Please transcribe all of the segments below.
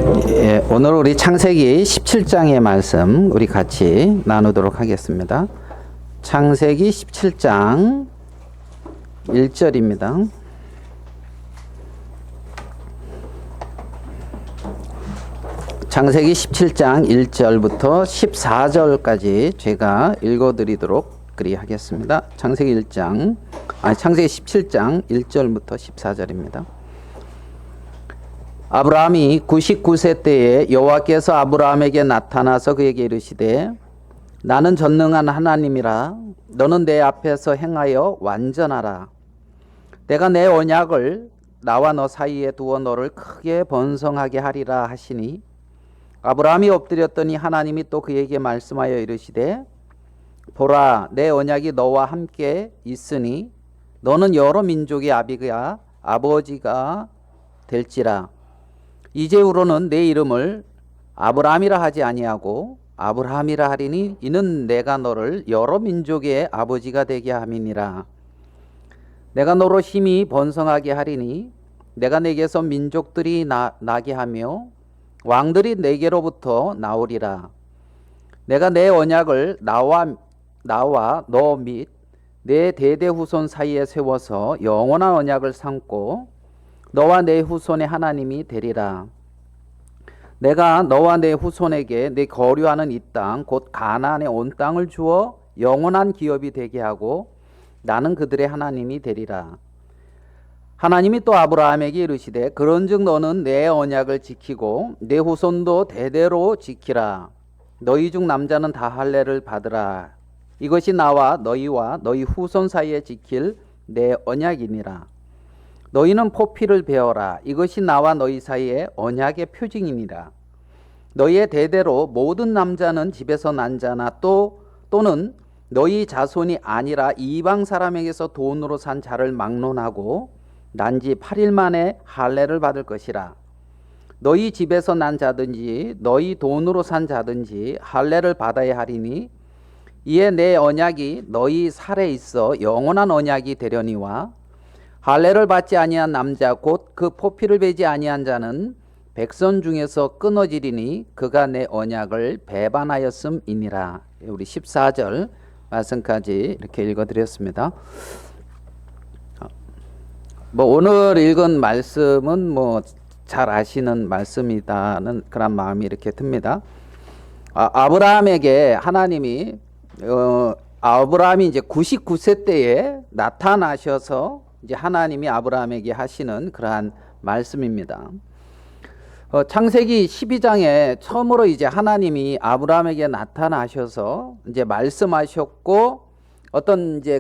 예, 오늘 우리 창세기 17장의 말씀 우리 같이 나누도록 하겠습니다. 창세기 17장 1절입니다. 창세기 17장 1절부터 14절까지 제가 읽어드리도록 하겠습니다. 창세기 17장 1절부터 14절입니다. 아브라함이 99세 때에 여호와께서 아브라함에게 나타나서 그에게 이르시되 나는 전능한 하나님이라 너는 내 앞에서 행하여 완전하라. 내가 내 언약을 나와 너 사이에 두어 너를 크게 번성하게 하리라 하시니 아브라함이 엎드렸더니 하나님이 또 그에게 말씀하여 이르시되 보라 내 언약이 너와 함께 있으니 너는 여러 민족의 아버지가 될지라. 이제후로는 내 이름을 아브라함이라 하지 아니하고 아브라함이라 하리니 이는 내가 너를 여러 민족의 아버지가 되게 함이니라. 내가 너로 힘이 번성하게 하리니 내가 내게서 민족들이 나게 하며 왕들이 내게로부터 나오리라. 내가 내 언약을 나와 너 및 내 대대 후손 사이에 세워서 영원한 언약을 삼고 너와 내 후손의 하나님이 되리라. 내가 너와 내 후손에게 내 거류하는 이 땅 곧 가나안의 온 땅을 주어 영원한 기업이 되게 하고 나는 그들의 하나님이 되리라. 하나님이 또 아브라함에게 이르시되 그런즉 너는 내 언약을 지키고 내 후손도 대대로 지키라. 너희 중 남자는 다 할례를 받으라. 이것이 나와 너희와 너희 후손 사이에 지킬 내 언약이니라. 너희는 포피를 베어라. 이것이 나와 너희 사이에 언약의 표징이니라. 너희의 대대로 모든 남자는 집에서 난 자나 또는 너희 자손이 아니라 이방 사람에게서 돈으로 산 자를 막론하고 난 지 8일 만에 할례를 받을 것이라. 너희 집에서 난 자든지 너희 돈으로 산 자든지 할례를 받아야 하리니 이에 내 언약이 너희 살에 있어 영원한 언약이 되려니와 할례를 받지 아니한 남자 곧 그 포피를 베지 아니한 자는 백성 중에서 끊어지리니 그가 내 언약을 배반하였음이니라. 우리 14절 말씀까지 이렇게 읽어드렸습니다. 오늘 읽은 말씀은 잘 아시는 말씀이다는 그런 마음이 이렇게 듭니다. 아브라함에게 하나님이 아브라함이 이제 99세 때에 나타나셔서 이제 하나님이 아브라함에게 하시는 그러한 말씀입니다. 창세기 12장에 처음으로 이제 하나님이 아브라함에게 나타나셔서 이제 말씀하셨고 어떤 이제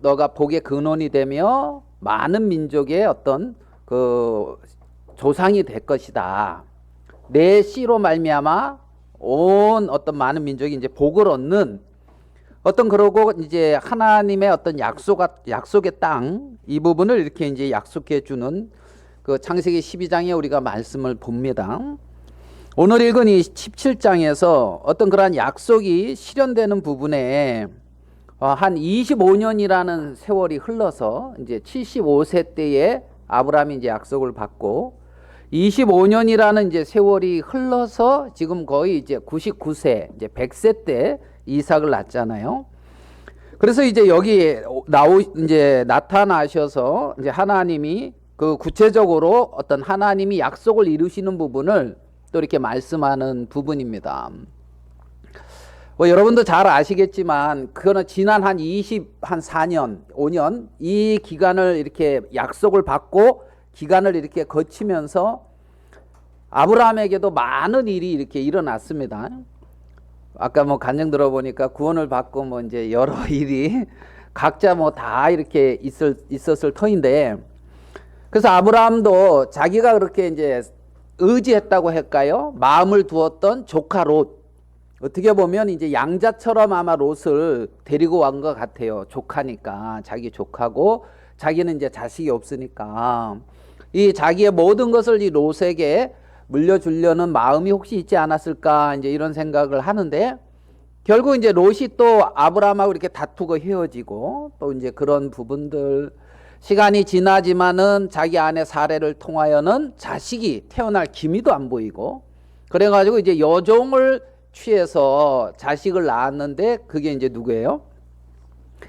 너가 복의 근원이 되며 많은 민족의 어떤 조상이 될 것이다. 내 씨로 말미암아 온 어떤 많은 민족이 이제 복을 얻는 어떤 그러고 이제 하나님의 어떤 약속의 땅 이 부분을 이렇게 이제 약속해 주는 그 창세기 12장에 우리가 말씀을 봅니다. 오늘 읽은 이 17장에서 어떤 그러한 약속이 실현되는 부분에 한 25년이라는 세월이 흘러서 이제 75세 때에 아브라함이 이제 약속을 받고 25년이라는 이제 세월이 흘러서 지금 거의 이제 99세, 이제 100세 때 이삭을 낳잖아요. 그래서 이제 여기 이제 나타나셔서 이제 하나님이 구체적으로 어떤 하나님이 약속을 이루시는 부분을 또 이렇게 말씀하는 부분입니다. 여러분도 잘 아시겠지만 그거는 지난 한 4년, 5년 이 기간을 이렇게 약속을 받고 기간을 이렇게 거치면서 아브라함에게도 많은 일이 이렇게 일어났습니다. 아까 간증 들어보니까 구원을 받고 이제 여러 일이 각자 다 이렇게 있었을 터인데 그래서 아브라함도 자기가 그렇게 이제 의지했다고 할까요? 마음을 두었던 조카 롯. 어떻게 보면 이제 양자처럼 아마 롯을 데리고 온 것 같아요. 조카니까. 자기 조카고 자기는 이제 자식이 없으니까. 이 자기의 모든 것을 이 롯에게 물려주려는 마음이 혹시 있지 않았을까 이제 이런 생각을 하는데 결국 이제 롯이 또 아브라함하고 이렇게 다투고 헤어지고 또 이제 그런 부분들 시간이 지나지만은 자기 아내 사례를 통하여는 자식이 태어날 기미도 안 보이고, 그래가지고 이제 여종을 취해서 자식을 낳았는데, 그게 이제 누구예요?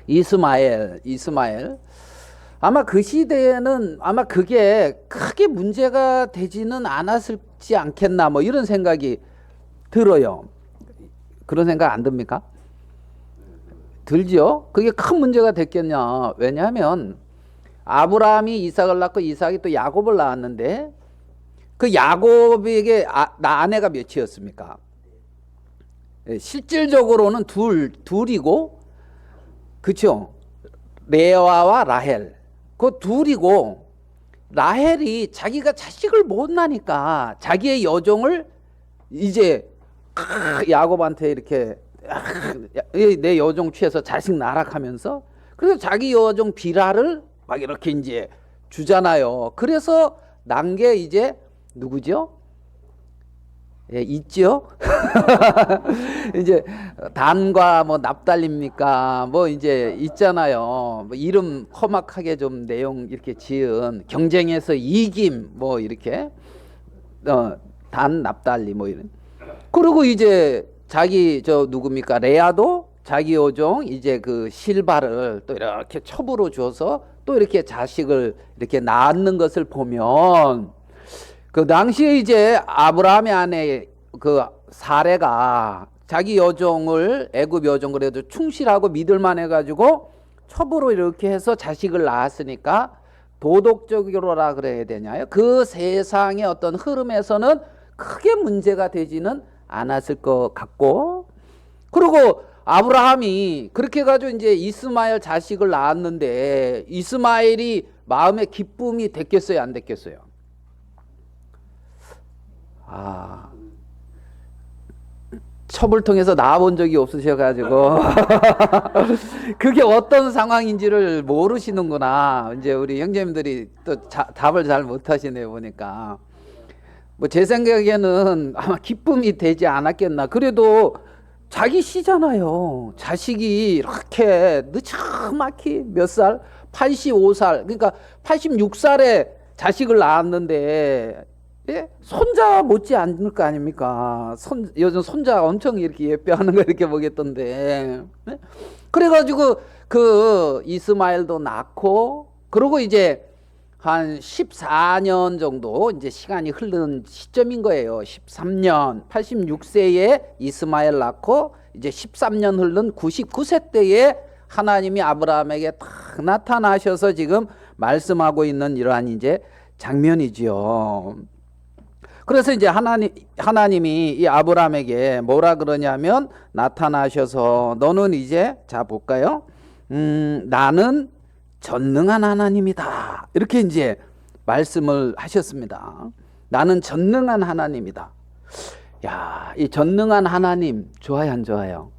이스마엘. 아마 그 시대에는 아마 그게 크게 문제가 되지는 않았을지 않겠나, 뭐 이런 생각이 들어요. 그런 생각 안 듭니까? 들죠? 그게 큰 문제가 됐겠냐. 왜냐하면 아브라함이 이삭을 낳고 이삭이 또 야곱을 낳았는데, 그 야곱에게 아내가 몇이었습니까? 실질적으로는 둘이고, 그쵸? 레아와 라헬. 그 둘이고, 라헬이 자기가 자식을 못 낳으니까 자기의 여종을 이제 야곱한테 이렇게 내 여종 취해서 자식 낳으라하면서, 그래서 자기 여종 비라를 막 이렇게 이제 주잖아요. 그래서 난 게 이제 누구죠? 예, 있죠? 이제 단과 뭐 납달리입니까? 뭐 이제 있잖아요. 뭐 이름 험악하게 좀 내용 이렇게 지은, 경쟁에서 이김 뭐 이렇게 단 납달리 뭐 이런. 그리고 이제 자기 저 누굽니까? 레아도 자기 여종 이제 그 실바를 또 이렇게 첩으로 줘서 또 이렇게 자식을 이렇게 낳는 것을 보면, 그 당시에 이제 아브라함의 아내 그 사레가 자기 여종을, 애굽 여종 그래도 충실하고 믿을만 해가지고 첩으로 이렇게 해서 자식을 낳았으니까 도덕적으로라 그래야 되냐요? 그 세상의 어떤 흐름에서는 크게 문제가 되지는 않았을 것 같고, 그리고 아브라함이 그렇게 해가지고 이제 이스마엘 자식을 낳았는데, 이스마엘이 마음의 기쁨이 됐겠어요, 안 됐겠어요? 첩을 통해서 낳아본 적이 없으셔가지고 그게 어떤 상황인지를 모르시는구나. 이제 우리 형제님들이 또 답을 잘 못하시네요, 보니까. 뭐 제 생각에는 아마 기쁨이 되지 않았겠나. 그래도 자기 시잖아요. 자식이 이렇게 늦지막히 몇 살? 85살. 그러니까 86살에 자식을 낳았는데, 예? 손자 못지 않을 거 아닙니까? 요즘 손자 엄청 이렇게 예뻐하는 거 이렇게 보겠던데. 네? 그래가지고 그 이스마엘도 낳고, 그리고 이제 한 14년 정도 이제 시간이 흐르는 시점인 거예요. 13년, 86세에 이스마엘 낳고 이제 13년 흐른 99세 때에 하나님이 아브라함에게 딱 나타나셔서 지금 말씀하고 있는 이러한 이제 장면이지요. 그래서 이제 하나님이 이 아브라함에게 뭐라 그러냐면, 나타나셔서 너는 이제, 자 볼까요? 나는 전능한 하나님이다. 이렇게 이제 말씀을 하셨습니다. 나는 전능한 하나님이다. 야, 이 전능한 하나님 좋아요, 안 좋아요?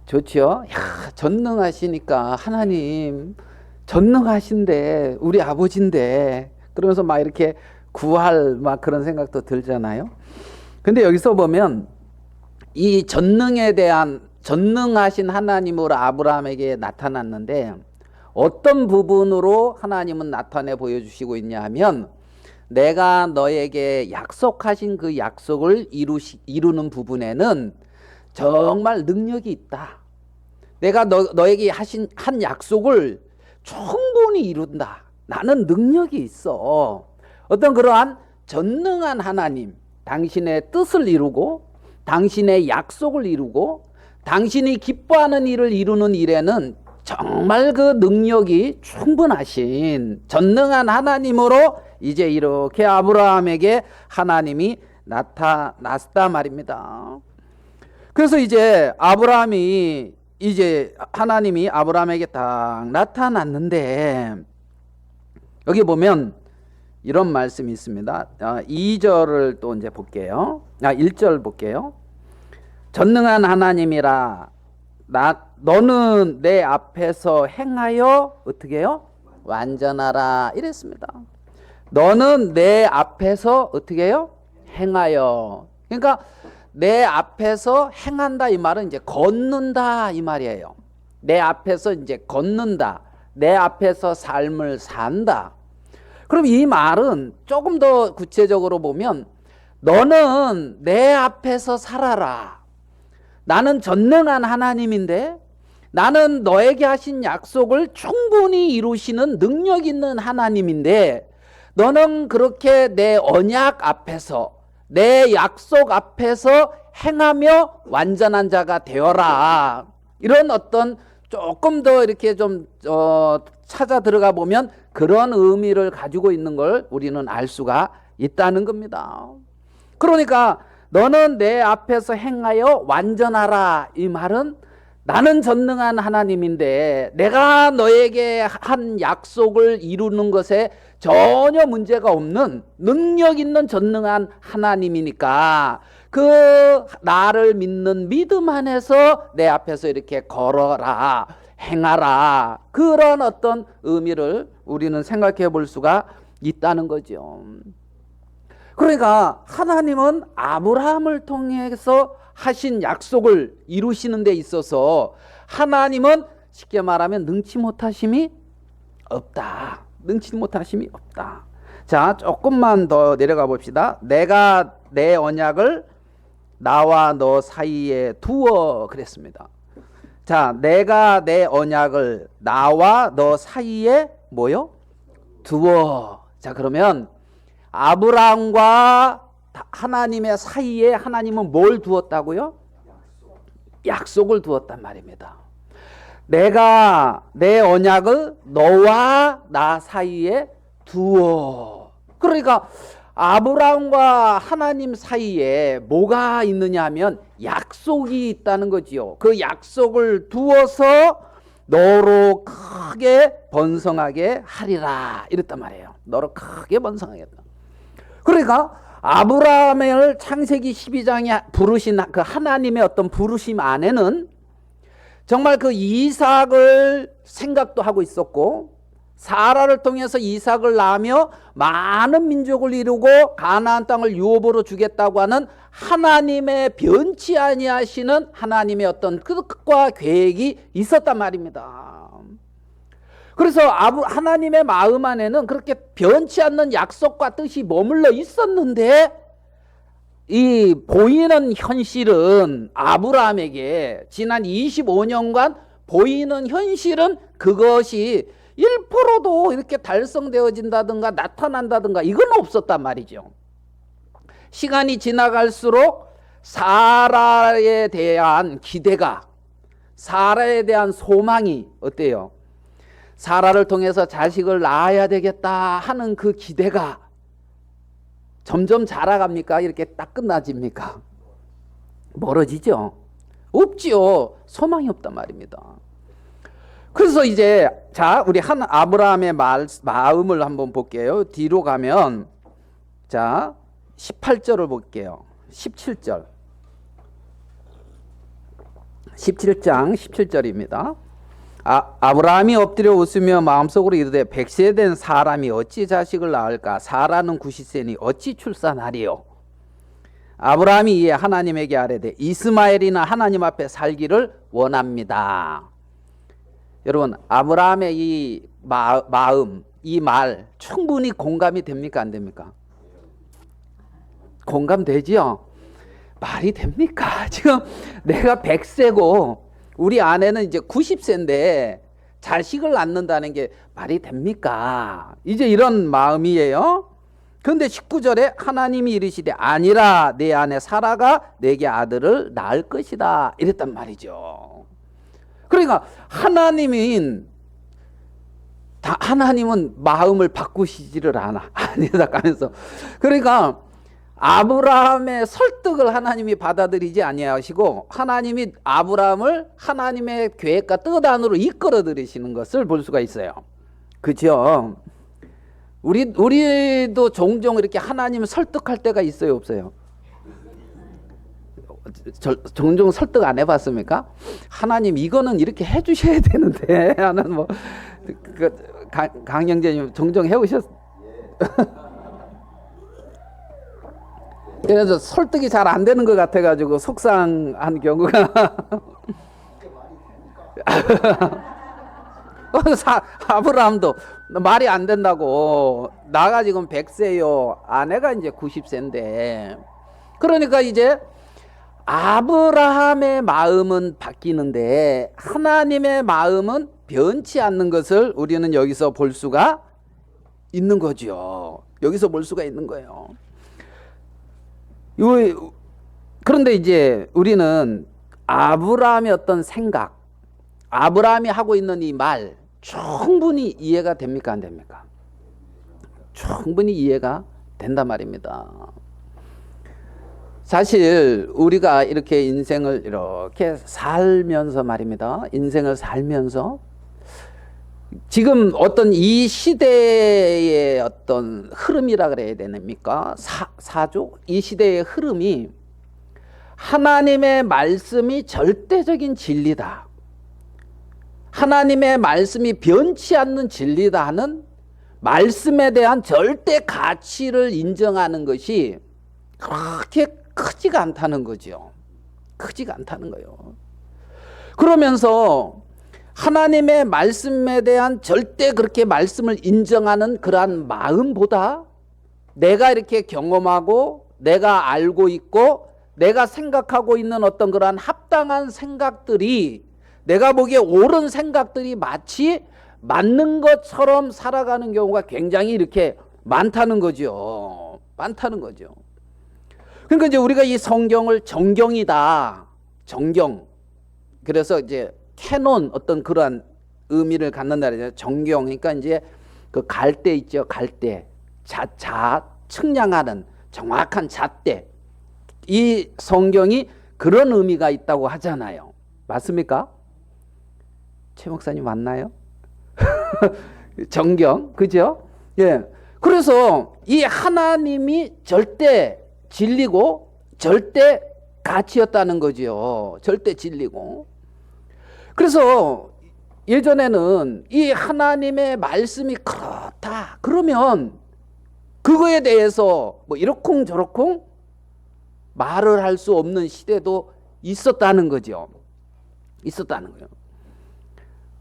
좋죠? 야, 전능하시니까 하나님 전능하신데, 우리 아버지인데, 그러면서 막 이렇게 구할 막 그런 생각도 들잖아요. 근데 여기서 보면 이 전능에 대한, 전능하신 하나님으로 아브라함에게 나타났는데, 어떤 부분으로 하나님은 나타내 보여주시고 있냐 하면, 내가 너에게 약속하신 그 약속을 이루는 부분에는 정말 능력이 있다. 내가 너에게 한 약속을 충분히 이룬다. 나는 능력이 있어. 어떤 그러한 전능한 하나님, 당신의 뜻을 이루고 당신의 약속을 이루고 당신이 기뻐하는 일을 이루는 일에는 정말 그 능력이 충분하신 전능한 하나님으로 이제 이렇게 아브라함에게 하나님이 나타났다 말입니다. 그래서 이제 아브라함이, 이제 하나님이 아브라함에게 딱 나타났는데, 여기 보면 이런 말씀이 있습니다. 2절을 또 이제 볼게요. 1절 볼게요. 전능한 하나님이라 너는 내 앞에서 행하여 어떻게 해요? 완전하라 이랬습니다. 너는 내 앞에서 어떻게 해요? 행하여. 그러니까 내 앞에서 행한다 이 말은 이제 걷는다 이 말이에요. 내 앞에서 이제 걷는다. 내 앞에서 삶을 산다. 그럼 이 말은 조금 더 구체적으로 보면 너는 내 앞에서 살아라. 나는 전능한 하나님인데 나는 너에게 하신 약속을 충분히 이루시는 능력 있는 하나님인데 너는 그렇게 내 언약 앞에서 내 약속 앞에서 행하며 완전한 자가 되어라. 이런 어떤 조금 더 이렇게 좀 찾아 들어가 보면 그런 의미를 가지고 있는 걸 우리는 알 수가 있다는 겁니다. 그러니까 너는 내 앞에서 행하여 완전하라. 이 말은 나는 전능한 하나님인데 내가 너에게 한 약속을 이루는 것에 전혀 문제가 없는 능력 있는 전능한 하나님이니까 그 나를 믿는 믿음 안에서 내 앞에서 이렇게 걸어라, 행하라. 그런 어떤 의미를 우리는 생각해 볼 수가 있다는 거죠. 그러니까 하나님은 아브라함을 통해서 하신 약속을 이루시는 데 있어서 하나님은 쉽게 말하면 능치 못하심이 없다. 능치 못하심이 없다. 자, 조금만 더 내려가 봅시다. 내가 내 언약을 나와 너 사이에 두어 그랬습니다. 자, 내가 내 언약을 나와 너 사이에 뭐요? 두어. 자, 그러면 아브라함과 하나님의 사이에 하나님은 뭘 두었다고요? 약속을 두었단 말입니다. 내가 내 언약을 너와 나 사이에 두어. 그러니까 아브라함과 하나님 사이에 뭐가 있느냐 하면 약속이 있다는 거지요. 그 약속을 두어서 너로 크게 번성하게 하리라 이랬단 말이에요. 너로 크게 번성하겠다. 그러니까 아브라함을 창세기 12장에 부르신 그 하나님의 어떤 부르심 안에는 정말 그 이삭을 생각도 하고 있었고 사라를 통해서 이삭을 낳으며 많은 민족을 이루고 가나안 땅을 유업으로 주겠다고 하는 하나님의 변치 아니하시는 하나님의 어떤 뜻과 계획이 있었단 말입니다. 그래서 하나님의 마음 안에는 그렇게 변치 않는 약속과 뜻이 머물러 있었는데 이 보이는 현실은 아브라함에게 지난 25년간 보이는 현실은 그것이 1%도 이렇게 달성되어진다든가 나타난다든가 이건 없었단 말이죠. 시간이 지나갈수록 사라에 대한 기대가, 사라에 대한 소망이 어때요? 사라를 통해서 자식을 낳아야 되겠다 하는 그 기대가 점점 자라갑니까? 이렇게 딱 끝나집니까? 멀어지죠? 없지요. 소망이 없단 말입니다. 그래서 이제 자 우리 아브라함의 마음을 한번 볼게요. 뒤로 가면 자 18절을 볼게요. 17절 17장 17절입니다. 아브라함이 엎드려 웃으며 마음속으로 이르되 100세 된 사람이 어찌 자식을 낳을까? 사라는 90세니 어찌 출산하리요? 아브라함이 이에 하나님에게 아뢰되 이스마엘이나 하나님 앞에 살기를 원합니다. 여러분 아브라함의 이 마음, 이 말 충분히 공감이 됩니까? 안 됩니까? 공감되지요? 말이 됩니까? 지금 내가 100세고 우리 아내는 이제 90세인데 자식을 낳는다는 게 말이 됩니까? 이제 이런 마음이에요. 그런데 19절에 하나님이 이르시되 아니라 내 아내 사라가 내게 아들을 낳을 것이다 이랬단 말이죠. 그러니까 하나님은 마음을 바꾸시지를 아니다 하면서 그러니까 아브라함의 설득을 하나님이 받아들이지 아니하시고 하나님이 아브라함을 하나님의 계획과 뜻 안으로 이끌어 들이시는 것을 볼 수가 있어요. 그렇죠? 우리도 종종 이렇게 하나님을 설득할 때가 있어요, 없어요? 종종 설득 안 해봤습니까? 하나님 이거는 이렇게 해주셔야 되는데 하는 뭐 강영재님 종종 해오셨? 그래서 설득이 잘 안 되는 것 같아가지고 속상한 경우가 아브라함도 말이 안 된다고. 나가 지금 100세요. 아내가 이제 90세인데. 그러니까 이제 아브라함의 마음은 바뀌는데 하나님의 마음은 변치 않는 것을 우리는 여기서 볼 수가 있는 거죠. 여기서 볼 수가 있는 거예요. 그런데 이제 우리는 아브라함의 어떤 생각, 아브라함이 하고 있는 이 말 충분히 이해가 됩니까? 안 됩니까? 충분히 이해가 된단 말입니다. 사실 우리가 이렇게 인생을 이렇게 살면서 말입니다. 인생을 살면서 지금 어떤 이 시대의 어떤 흐름이라 그래야 됩니까? 사조? 이 시대의 흐름이 하나님의 말씀이 절대적인 진리다. 하나님의 말씀이 변치 않는 진리다 하는 말씀에 대한 절대 가치를 인정하는 것이 그렇게 크지가 않다는 거죠. 크지가 않다는 거예요. 그러면서 하나님의 말씀에 대한 절대 그렇게 말씀을 인정하는 그러한 마음보다 내가 이렇게 경험하고 내가 알고 있고 내가 생각하고 있는 어떤 그러한 합당한 생각들이 내가 보기에 옳은 생각들이 마치 맞는 것처럼 살아가는 경우가 굉장히 이렇게 많다는 거죠. 많다는 거죠. 그러니까 이제 우리가 이 성경을 정경이다. 정경. 그래서 이제 캐논 어떤 그러한 의미를 갖는다 그러죠. 정경. 그러니까 이제 그 갈대 있죠. 갈대. 측량하는 정확한 잣대. 이 성경이 그런 의미가 있다고 하잖아요. 맞습니까? 최 목사님 맞나요? 정경. 그죠? 예. 그래서 이 하나님이 절대 진리고 절대 가치였다는 거지요. 절대 진리고. 그래서 예전에는 이 하나님의 말씀이 그렇다. 그러면 그거에 대해서 뭐 이러쿵저러쿵 말을 할 수 없는 시대도 있었다는 거죠. 있었다는 거예요.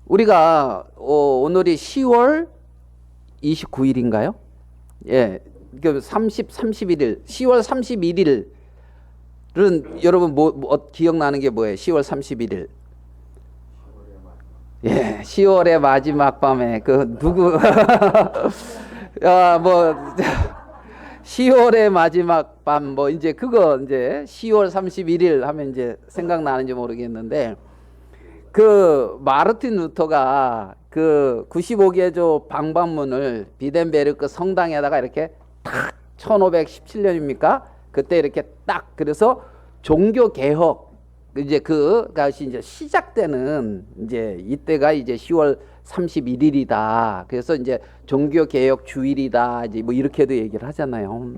우리가 오늘이 10월 29일인가요? 예. 31일, 10월 31일은 여러분 기억나는 게 뭐예요? 10월 31일. 예, 10월의 마지막 밤에 누구 10월의 마지막 밤 이제 그거 이제 10월 31일 하면 이제 생각나는지 모르겠는데 그 마르틴 루터가 그 95개조 방방문을 비덴베르크 성당에다가 이렇게 딱 1517년입니까? 그때 이렇게 딱 그래서 종교 개혁 이제 그것이 이제 시작되는 이제 이때가 이제 10월 31일이다. 그래서 이제 종교 개혁 주일이다. 이제 뭐 이렇게도 얘기를 하잖아요.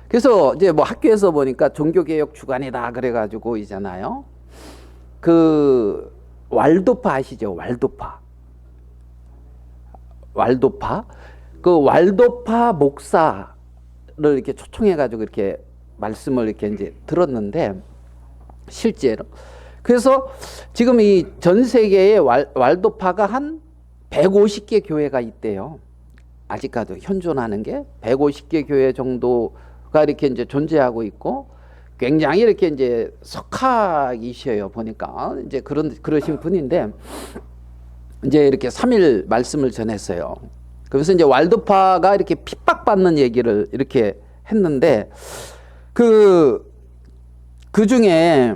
그래서 이제 뭐 학교에서 보니까 종교 개혁 주간이다 그래가지고 있잖아요. 그 왈도파 아시죠? 왈도파. 그 왈도파 목사를 이렇게 초청해가지고 이렇게 말씀을 이렇게 이제 들었는데 실제로. 그래서 지금 이 전 세계에 왈도파가 한 150개 교회가 있대요. 아직까지 현존하는 게 150개 교회 정도가 이렇게 이제 존재하고 있고 굉장히 이렇게 이제 석학이셔요. 보니까 이제 그러신 분인데 이제 이렇게 3일 말씀을 전했어요. 그래서 이제 왈도파가 이렇게 핍박받는 얘기를 이렇게 했는데 그 중에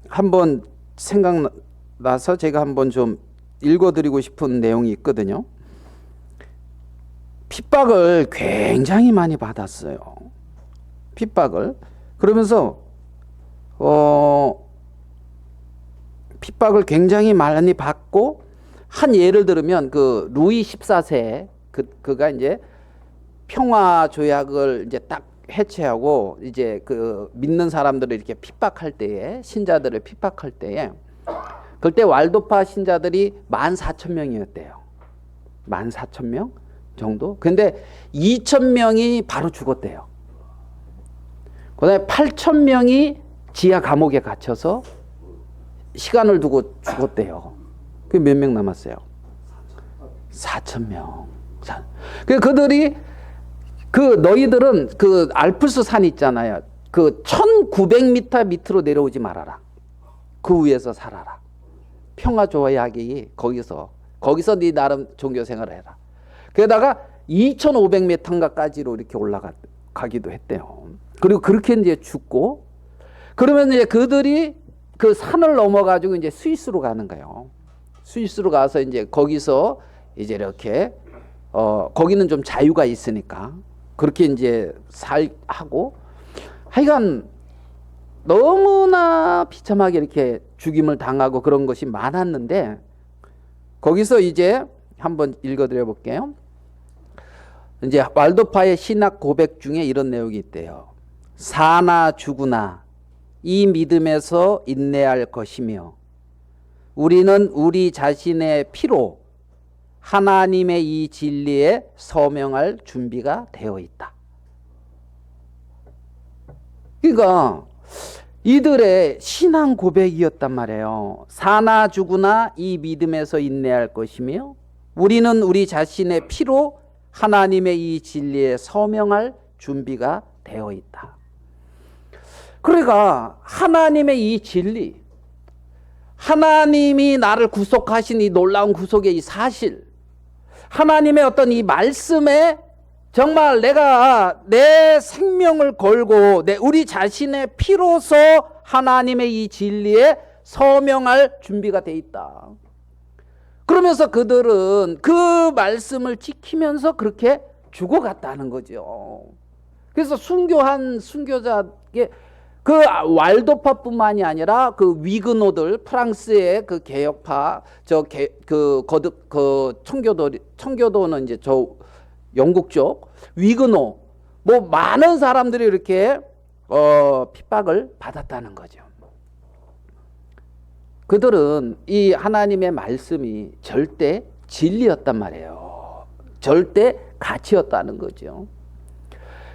한번 생각나서 제가 한번 좀 읽어드리고 싶은 내용이 있거든요. 핍박을 굉장히 많이 받았어요. 핍박을. 그러면서 핍박을 굉장히 많이 받고 한 예를 들면 그 루이 14세 그가 이제 평화 조약을 이제 딱 해체하고 이제 그 믿는 사람들을 이렇게 핍박할 때에 신자들을 핍박할 때에 그때 왈도파 신자들이 14,000명이었대요. 14,000명 정도. 근데 2,000명이 바로 죽었대요. 그다음에 8,000명이 지하 감옥에 갇혀서 시간을 두고 죽었대요. 그 몇 명 남았어요? 4,000명. 그들이 너희들은 그 알프스 산 있잖아요. 그 1900m 밑으로 내려오지 말아라. 그 위에서 살아라. 평화 조약이 거기서 네 나름 종교 생활을 해라. 게다가 2500m인가까지로 이렇게 올라가기도 했대요. 그리고 그렇게 이제 죽고, 그러면 이제 그들이 그 산을 넘어가지고 이제 스위스로 가는 거예요. 스위스로 가서 이제 거기서 이제 이렇게 거기는 좀 자유가 있으니까 그렇게 이제 하고, 하여간 너무나 비참하게 이렇게 죽임을 당하고 그런 것이 많았는데, 거기서 이제 한번 읽어드려 볼게요. 이제 왈도파의 신학 고백 중에 이런 내용이 있대요. 사나 죽으나 이 믿음에서 인내할 것이며 우리는 우리 자신의 피로 하나님의 이 진리에 서명할 준비가 되어 있다. 그러니까 이들의 신앙 고백이었단 말이에요. 사나 죽으나 이 믿음에서 인내할 것이며 우리는 우리 자신의 피로 하나님의 이 진리에 서명할 준비가 되어 있다. 그러니까 하나님의 이 진리, 하나님이 나를 구속하신 이 놀라운 구속의 이 사실, 하나님의 어떤 이 말씀에 정말 내가 내 생명을 걸고 우리 자신의 피로서 하나님의 이 진리에 서명할 준비가 돼 있다. 그러면서 그들은 그 말씀을 지키면서 그렇게 죽어갔다는 거죠. 그래서 순교한 순교자의 그 왈도파뿐만이 아니라 그 위그노들, 프랑스의 그 개혁파, 청교도는 이제 저 영국 쪽 위그노, 뭐 많은 사람들이 이렇게 핍박을 받았다는 거죠. 그들은 이 하나님의 말씀이 절대 진리였단 말이에요. 절대 가치였다는 거죠.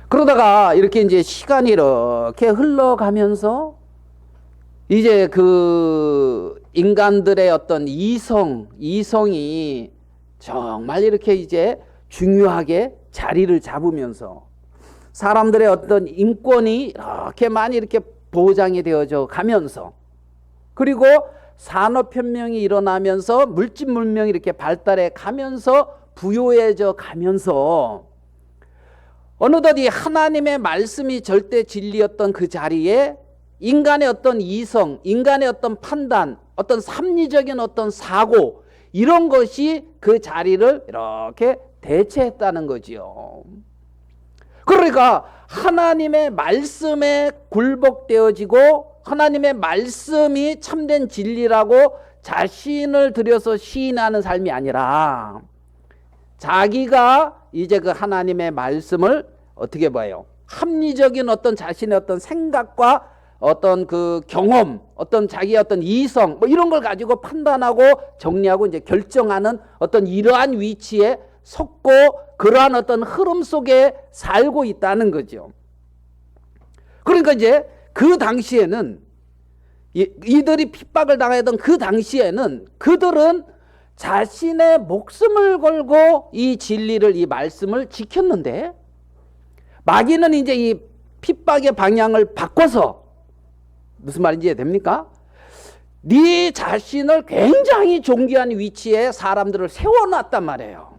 그러다가 이렇게 이제 시간이 이렇게 흘러가면서 이제 그 인간들의 어떤 이성이 정말 이렇게 이제 중요하게 자리를 잡으면서 사람들의 어떤 인권이 이렇게 많이 이렇게 보장이 되어져 가면서, 그리고 산업혁명이 일어나면서 물질 문명이 이렇게 발달해 가면서 부유해져 가면서 어느덧 이 하나님의 말씀이 절대 진리였던 그 자리에 인간의 어떤 이성, 인간의 어떤 판단, 어떤 합리적인 어떤 사고, 이런 것이 그 자리를 이렇게 대체했다는 거지요. 그러니까 하나님의 말씀에 굴복되어지고 하나님의 말씀이 참된 진리라고 자신을 들여서 시인하는 삶이 아니라 자기가 이제 그 하나님의 말씀을 어떻게 봐요? 합리적인 어떤 자신의 어떤 생각과 어떤 그 경험, 어떤 자기의 어떤 이성, 뭐 이런 걸 가지고 판단하고 정리하고 이제 결정하는 어떤 이러한 위치에 섰고 그러한 어떤 흐름 속에 살고 있다는 거죠. 그러니까 이제 그 당시에는 이들이 핍박을 당하던 그 당시에는 그들은 자신의 목숨을 걸고 이 진리를, 이 말씀을 지켰는데, 마귀는 이제 이 핍박의 방향을 바꿔서, 무슨 말인지 이해됩니까? 네 자신을 굉장히 존귀한 위치에 사람들을 세워놨단 말이에요.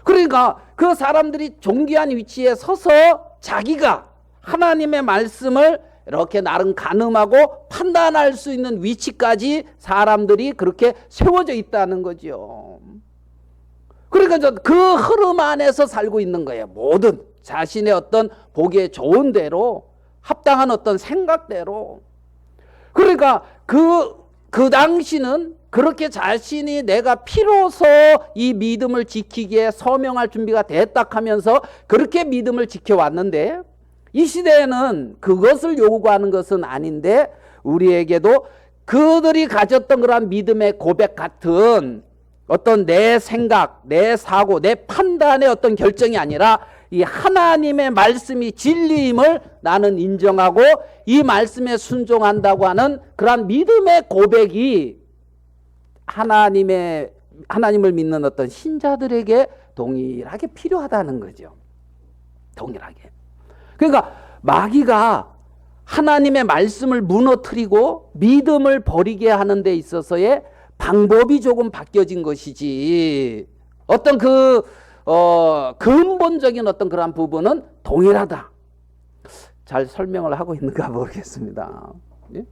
그러니까 그 사람들이 존귀한 위치에 서서 자기가 하나님의 말씀을 이렇게 나름 가늠하고 판단할 수 있는 위치까지 사람들이 그렇게 세워져 있다는 거죠. 그러니까 그 흐름 안에서 살고 있는 거예요. 모든 자신의 어떤 보기에 좋은 대로, 합당한 어떤 생각대로. 그러니까 그 당시는 그렇게 자신이 내가 피로서 이 믿음을 지키기에 서명할 준비가 됐다 하면서 그렇게 믿음을 지켜왔는데, 이 시대에는 그것을 요구하는 것은 아닌데 우리에게도 그들이 가졌던 그러한 믿음의 고백 같은 어떤 내 생각, 내 사고, 내 판단의 어떤 결정이 아니라 이 하나님의 말씀이 진리임을 나는 인정하고 이 말씀에 순종한다고 하는 그러한 믿음의 고백이 하나님을 믿는 어떤 신자들에게 동일하게 필요하다는 거죠. 동일하게. 그러니까 마귀가 하나님의 말씀을 무너뜨리고 믿음을 버리게 하는 데 있어서의 방법이 조금 바뀌어진 것이지, 어떤 근본적인 어떤 그런 부분은 동일하다. 잘 설명을 하고 있는가 모르겠습니다. 예?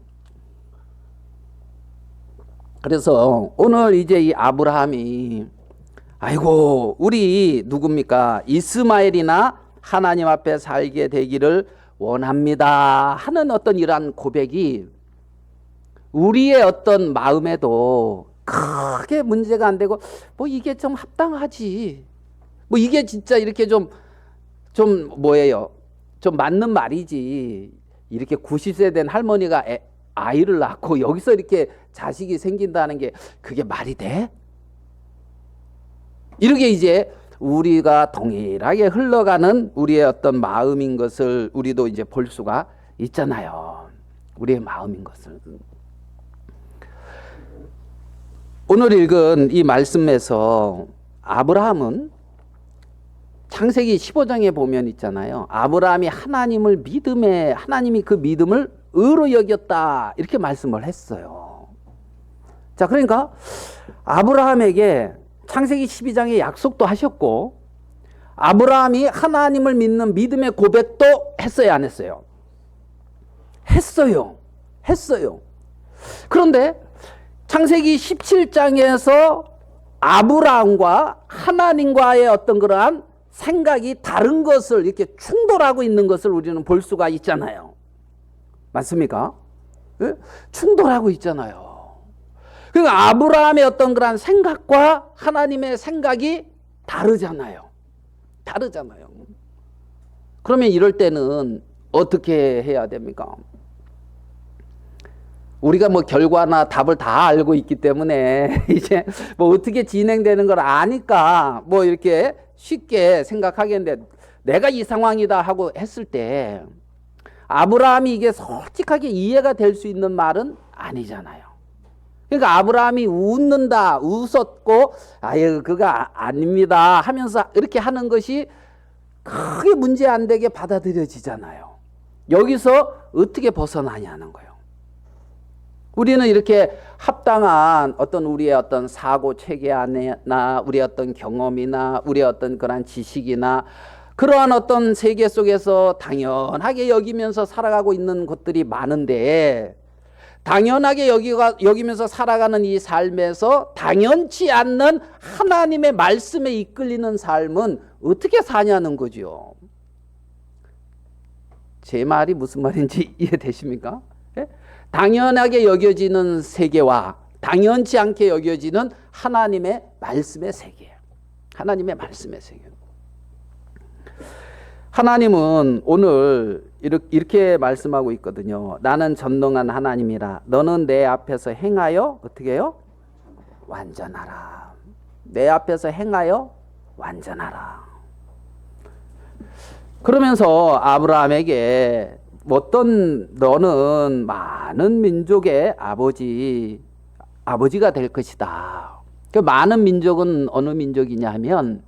그래서 오늘 이제 이 아브라함이, 아이고 우리 누굽니까? 이스마엘이나 하나님 앞에 살게 되기를 원합니다 하는 어떤 이러한 고백이 우리의 어떤 마음에도 크게 문제가 안 되고, 뭐 이게 좀 합당하지, 뭐 이게 진짜 이렇게 좀 뭐예요, 좀 맞는 말이지, 이렇게 90세 된 할머니가 아이를 낳고 여기서 이렇게 자식이 생긴다는 게 그게 말이 돼? 이렇게 이제 우리가 동일하게 흘러가는 우리의 어떤 마음인 것을 우리도 이제 볼 수가 있잖아요. 우리의 마음인 것을. 오늘 읽은 이 말씀에서 아브라함은 창세기 15장에 보면 있잖아요. 아브라함이 하나님을 하나님이 그 믿음을 의로 여겼다 이렇게 말씀을 했어요. 자, 그러니까 아브라함에게 창세기 12장에 약속도 하셨고, 아브라함이 하나님을 믿는 믿음의 고백도 했어요, 안 했어요? 했어요. 그런데 창세기 17장에서 아브라함과 하나님과의 어떤 그러한 생각이 다른 것을, 이렇게 충돌하고 있는 것을 우리는 볼 수가 있잖아요. 맞습니까? 네? 충돌하고 있잖아요. 그러니까 아브라함의 어떤 그런 생각과 하나님의 생각이 다르잖아요. 그러면 이럴 때는 어떻게 해야 됩니까? 우리가 뭐 결과나 답을 다 알고 있기 때문에 이제 뭐 어떻게 진행되는 걸 아니까 뭐 이렇게 쉽게 생각하겠는데, 내가 이 상황이다 하고 했을 때 아브라함이 이게 솔직하게 이해가 될 수 있는 말은 아니잖아요. 그러니까 아브라함이 웃었고 아유 그거 아닙니다 하면서 이렇게 하는 것이 크게 문제 안 되게 받아들여지잖아요. 여기서 어떻게 벗어나냐는 거예요. 우리는 이렇게 합당한 어떤 우리의 어떤 사고 체계나 우리의 어떤 경험이나 우리의 어떤 그런 지식이나 그러한 어떤 세계 속에서 당연하게 여기면서 살아가고 있는 것들이 많은데, 당연하게 여기면서 살아가는 이 삶에서 당연치 않는 하나님의 말씀에 이끌리는 삶은 어떻게 사냐는 거죠. 제 말이 무슨 말인지 이해되십니까? 예? 당연하게 여겨지는 세계와 당연치 않게 여겨지는 하나님의 말씀의 세계. 하나님의 말씀의 세계. 하나님은 오늘 이렇게 말씀하고 있거든요. 나는 전능한 하나님이라. 너는 내 앞에서 행하여 어떻게 해요? 완전하라. 내 앞에서 행하여 완전하라. 그러면서 아브라함에게 너는 많은 민족의 아버지가 될 것이다. 그 많은 민족은 어느 민족이냐 하면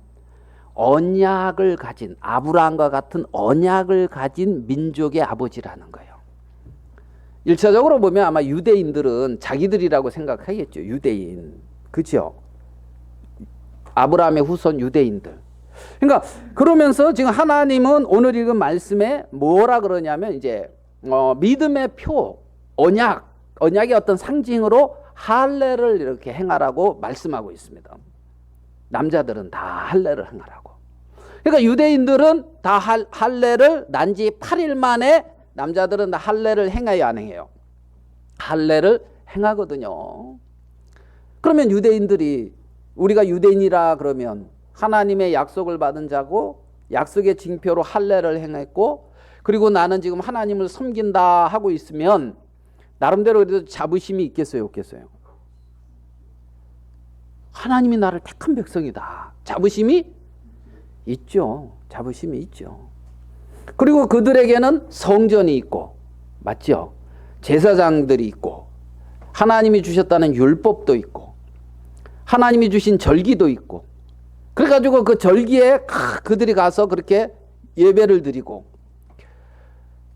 언약을 가진, 아브라함과 같은 언약을 가진 민족의 아버지라는 거예요. 1차적으로 보면 아마 유대인들은 자기들이라고 생각하겠죠. 유대인. 그렇죠? 아브라함의 후손 유대인들. 그러니까 그러면서 지금 하나님은 오늘 읽은 말씀에 뭐라 그러냐면 이제 믿음의 표, 언약의 어떤 상징으로 할례를 이렇게 행하라고 말씀하고 있습니다. 남자들은 다 할례를 행하라고. 그러니까 유대인들은 다 할례를 난지 8일 만에 남자들은 다 할례를 행해요, 안 행해요? 할례를 행하거든요. 그러면 유대인들이, 우리가 유대인이라 그러면 하나님의 약속을 받은 자고 약속의 징표로 할례를 행했고, 그리고 나는 지금 하나님을 섬긴다 하고 있으면 나름대로 그래도 자부심이 있겠어요, 없겠어요? 하나님이 나를 택한 백성이다. 자부심이 있죠. 자부심이 있죠. 그리고 그들에게는 성전이 있고, 맞죠? 제사장들이 있고, 하나님이 주셨다는 율법도 있고, 하나님이 주신 절기도 있고, 그래가지고 그 절기에 그들이 가서 그렇게 예배를 드리고,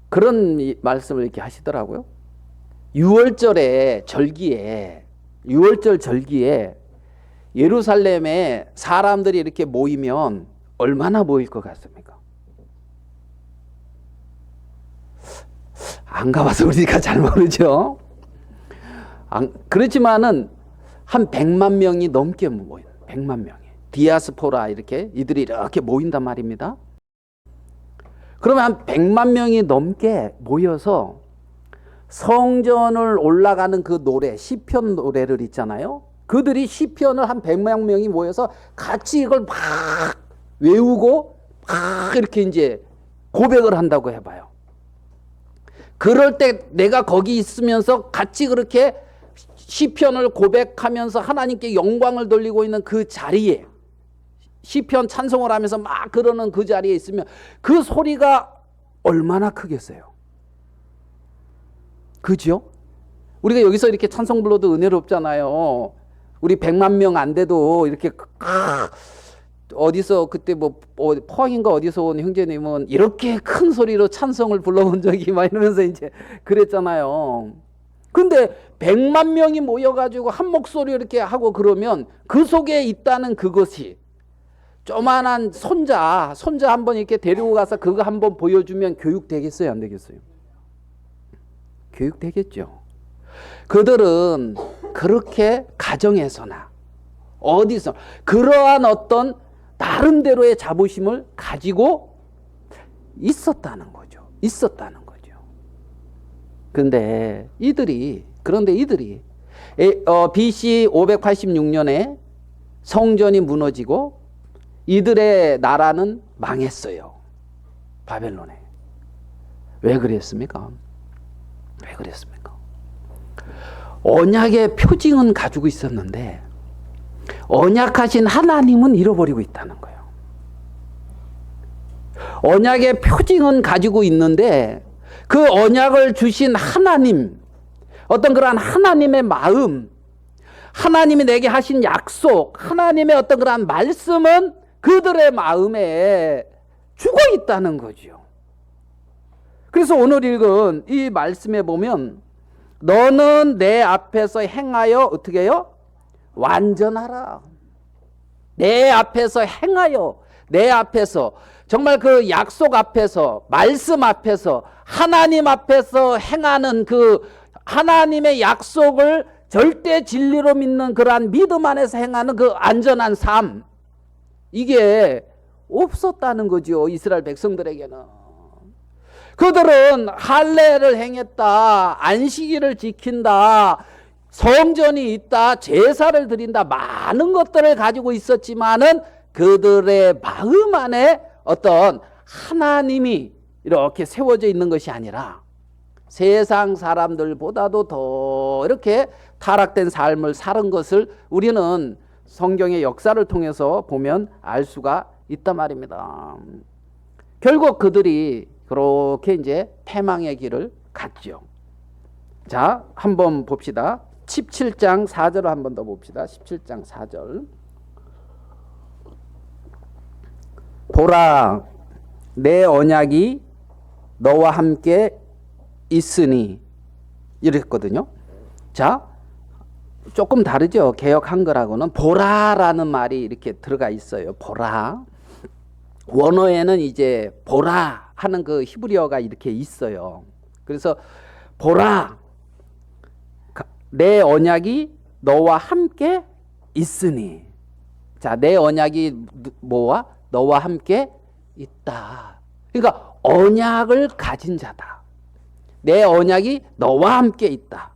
그런 말씀을 이렇게 하시더라고요. 6월절에 절기에, 6월절 절기에 예루살렘에 사람들이 이렇게 모이면 얼마나 모일 것 같습니까? 안 가봐서 우리가 잘 모르죠. 그렇지만은 한 100만 명이 넘게 모여요. 100만 명이. 디아스포라 이렇게 이들이 이렇게 모인단 말입니다. 그러면 한 100만 명이 넘게 모여서 성전을 올라가는 그 노래, 시편 노래를 있잖아요. 그들이 시편을 한 100만 명이 모여서 같이 이걸 막 외우고 막 이렇게 이제 고백을 한다고 해봐요. 그럴 때 내가 거기 있으면서 같이 그렇게 시편을 고백하면서 하나님께 영광을 돌리고 있는 그 자리에, 시편 찬송을 하면서 막 그러는 그 자리에 있으면 그 소리가 얼마나 크겠어요. 그죠? 우리가 여기서 이렇게 찬송 불러도 은혜롭잖아요. 우리 100만 명 안 돼도 이렇게 어디서 그때 뭐 포항인가 어디서 온 형제님은 이렇게 큰 소리로 찬송을 불러본 적이 막 이러면서 이제 그랬잖아요. 근데 100만 명이 모여가지고 한 목소리 이렇게 하고 그러면 그 속에 있다는 그것이 조만한 손자 한번 이렇게 데리고 가서 그거 한번 보여주면 교육되겠어요, 안 되겠어요? 교육되겠죠. 그들은 그렇게 가정에서나 어디서 그러한 어떤 나름대로의 자부심을 가지고 있었다는 거죠. 그런데 이들이 BC 586년에 성전이 무너지고 이들의 나라는 망했어요. 바벨론에. 왜 그랬습니까? 언약의 표징은 가지고 있었는데 언약하신 하나님은 잃어버리고 있다는 거예요. 언약의 표징은 가지고 있는데 그 언약을 주신 하나님, 어떤 그러한 하나님의 마음, 하나님이 내게 하신 약속, 하나님의 어떤 그러한 말씀은 그들의 마음에 죽어 있다는 거죠. 그래서 오늘 읽은 이 말씀에 보면 너는 내 앞에서 행하여 어떻게 해요? 완전하라. 내 앞에서 행하여, 내 앞에서 정말 그 약속 앞에서, 말씀 앞에서, 하나님 앞에서 행하는 그 하나님의 약속을 절대 진리로 믿는 그러한 믿음 안에서 행하는 그 안전한 삶, 이게 없었다는 거죠. 이스라엘 백성들에게는. 그들은 할례를 행했다, 안식일을 지킨다, 성전이 있다, 제사를 드린다, 많은 것들을 가지고 있었지만은 그들의 마음 안에 어떤 하나님이 이렇게 세워져 있는 것이 아니라 세상 사람들보다도 더 이렇게 타락된 삶을 사는 것을 우리는 성경의 역사를 통해서 보면 알 수가 있단 말입니다. 결국 그들이 그렇게 이제 패망의 길을 갔죠. 자, 한번 봅시다. 17장 4절을 한 번 더 봅시다. 17장 4절. 보라, 내 언약이 너와 함께 있으니 이랬거든요. 자, 조금 다르죠. 개역 한글하고는 보라라는 말이 이렇게 들어가 있어요. 보라. 원어에는 이제 보라 하는 그 히브리어가 이렇게 있어요. 그래서 보라, 내 언약이 너와 함께 있으니. 자, 내 언약이 뭐와? 너와 함께 있다. 그러니까 언약을 가진 자다. 내 언약이 너와 함께 있다.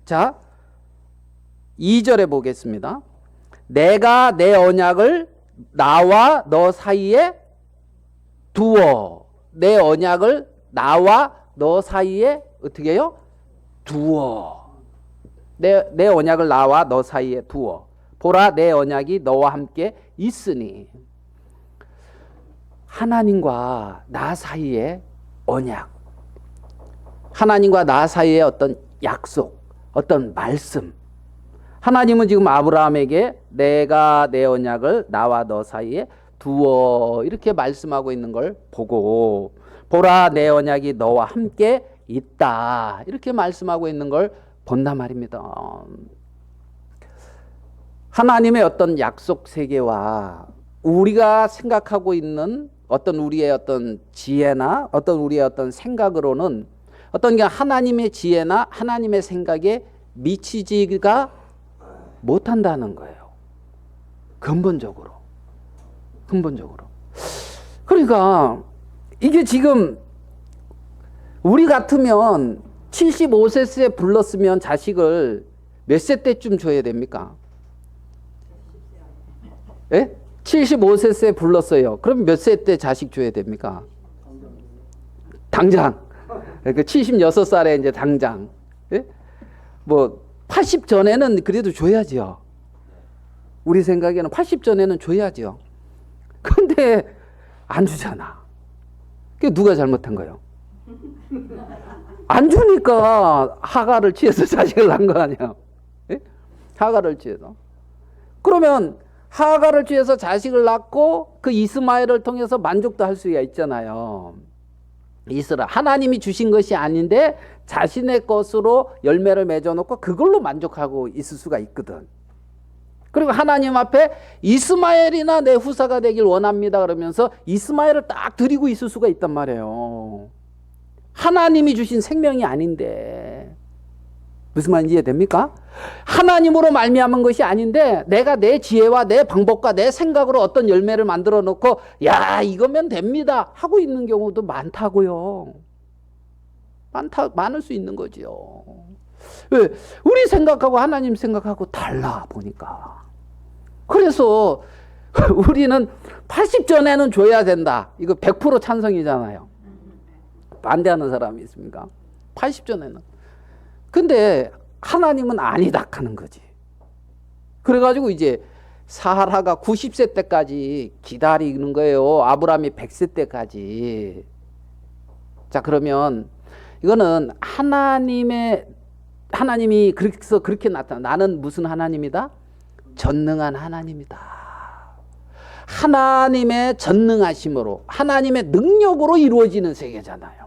자, 2절에 보겠습니다. 내가 내 언약을 나와 너 사이에 두어. 내 언약을 나와 너 사이에 어떻게 해요? 두어. 내 언약을 나와 너 사이에 두어. 보라, 내 언약이 너와 함께 있으니. 하나님과 나 사이에 언약, 하나님과 나 사이에 어떤 약속, 어떤 말씀, 하나님은 지금 아브라함에게 내가 내 언약을 나와 너 사이에 두어 이렇게 말씀하고 있는 걸 보고 보라 내 언약이 너와 함께 있다 이렇게 말씀하고 있는 걸 본단 말입니다. 하나님의 어떤 약속 세계와 우리가 생각하고 있는 어떤 우리의 어떤 지혜나 어떤 우리의 어떤 생각으로는 어떤 게 하나님의 지혜나 하나님의 생각에 미치지가 못한다는 거예요. 근본적으로. 그러니까 이게 지금 우리 같으면 75세 불렀으면 자식을 몇 세 때쯤 줘야 됩니까? 예? 75세 불렀어요. 그럼 몇 세 때 자식 줘야 됩니까? 당장. 그러니까 76살에 이제 당장. 예? 뭐 80 전에는 그래도 줘야죠. 우리 생각에는 80 전에는 줘야죠. 근데 안 주잖아. 그게 누가 잘못한 거예요? 안 주니까 하가를 취해서 자식을 낳은 거 아니야? 예? 하가를 취해서. 그러면 하가를 취해서 자식을 낳고 그 이스마엘을 통해서 만족도 할 수가 있잖아요. 이스라엘 하나님이 주신 것이 아닌데 자신의 것으로 열매를 맺어놓고 그걸로 만족하고 있을 수가 있거든. 그리고 하나님 앞에 이스마엘이나 내 후사가 되길 원합니다 그러면서 이스마엘을 딱 드리고 있을 수가 있단 말이에요. 하나님이 주신 생명이 아닌데 무슨 말인지 이해됩니까? 하나님으로 말미암은 것이 아닌데 내가 내 지혜와 내 방법과 내 생각으로 어떤 열매를 만들어 놓고 야 이거면 됩니다 하고 있는 경우도 많다고요. 많을 수 있는 거지요. 왜? 우리 생각하고 하나님 생각하고 달라 보니까. 그래서 우리는 80 전에는 줘야 된다. 이거 100% 찬성이잖아요. 반대하는 사람이 있습니까? 80 전에는. 근데 하나님은 아니다 하는 거지. 그래가지고 이제 사라가 90세 때까지 기다리는 거예요. 아브라함이 100세 때까지. 자, 그러면 이거는 하나님이 그래서 그렇게 나타나. 나는 무슨 하나님이다? 전능한 하나님이다. 하나님의 전능하심으로, 하나님의 능력으로 이루어지는 세계잖아요.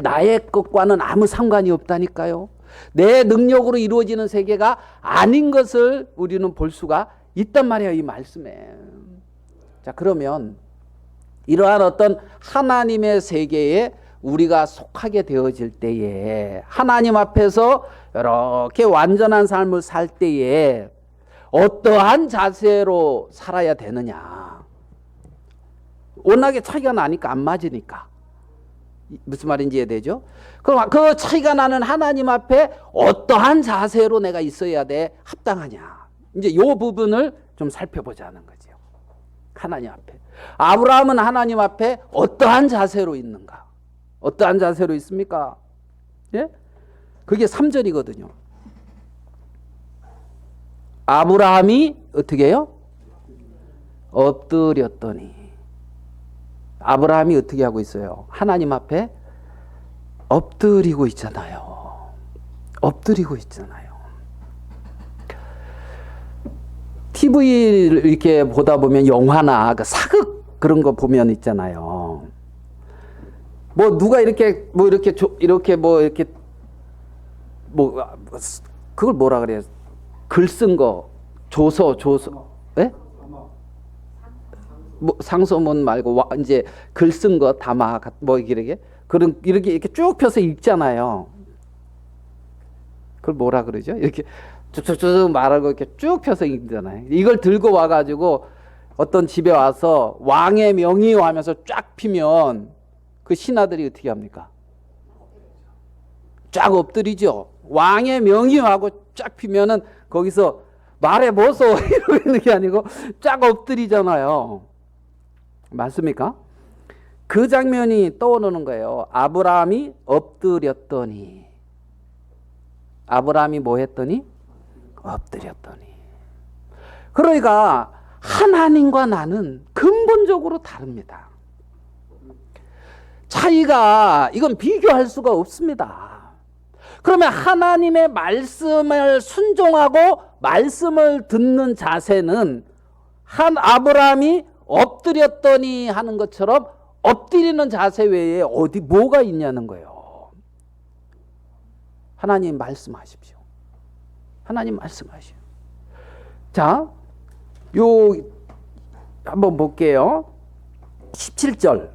나의 것과는 아무 상관이 없다니까요. 내 능력으로 이루어지는 세계가 아닌 것을 우리는 볼 수가 있단 말이에요, 이 말씀에. 자, 그러면 이러한 어떤 하나님의 세계에 우리가 속하게 되어질 때에 하나님 앞에서 이렇게 완전한 삶을 살 때에 어떠한 자세로 살아야 되느냐. 워낙에 차이가 나니까 안 맞으니까. 무슨 말인지 이해되죠? 그럼 그 차이가 나는 하나님 앞에 어떠한 자세로 내가 있어야 돼? 합당하냐. 이제 이 부분을 좀 살펴보자는 거죠. 하나님 앞에. 아브라함은 하나님 앞에 어떠한 자세로 있는가? 어떠한 자세로 있습니까? 예? 그게 3절이거든요. 아브라함이 어떻게 해요? 엎드렸더니. 아브라함이 어떻게 하고 있어요? 하나님 앞에 엎드리고 있잖아요. 엎드리고 있잖아요. TV를 이렇게 보다 보면 영화나 사극 그런 거 보면 있잖아요. 뭐 누가 이렇게 그걸 뭐라 그래요? 글 쓴 거 조서 예? 뭐 상소문 말고 이제 글 쓴 거 담아 뭐 이렇게 쭉 펴서 읽잖아요. 그걸 뭐라 그러죠? 이렇게 쭉쭉쭉 말하고 이렇게 쭉 펴서 읽잖아요. 이걸 들고 와가지고 어떤 집에 와서 왕의 명의요 하면서 쫙 피면 그 신하들이 어떻게 합니까? 쫙 엎드리죠. 왕의 명의요 하고 쫙 피면은 거기서 말해 보소 이러고 있는 게 아니고 쫙 엎드리잖아요. 맞습니까? 그 장면이 떠오르는 거예요. 아브라함이 엎드렸더니. 아브라함이 뭐 했더니? 엎드렸더니. 그러니까 하나님과 나는 근본적으로 다릅니다. 차이가 이건 비교할 수가 없습니다. 그러면 하나님의 말씀을 순종하고 말씀을 듣는 자세는 한 아브라함이 엎드렸더니 하는 것처럼 엎드리는 자세 외에 어디 뭐가 있냐는 거예요. 하나님 말씀하십시오. 하나님 말씀하시오. 자, 요 한번 볼게요. 17절.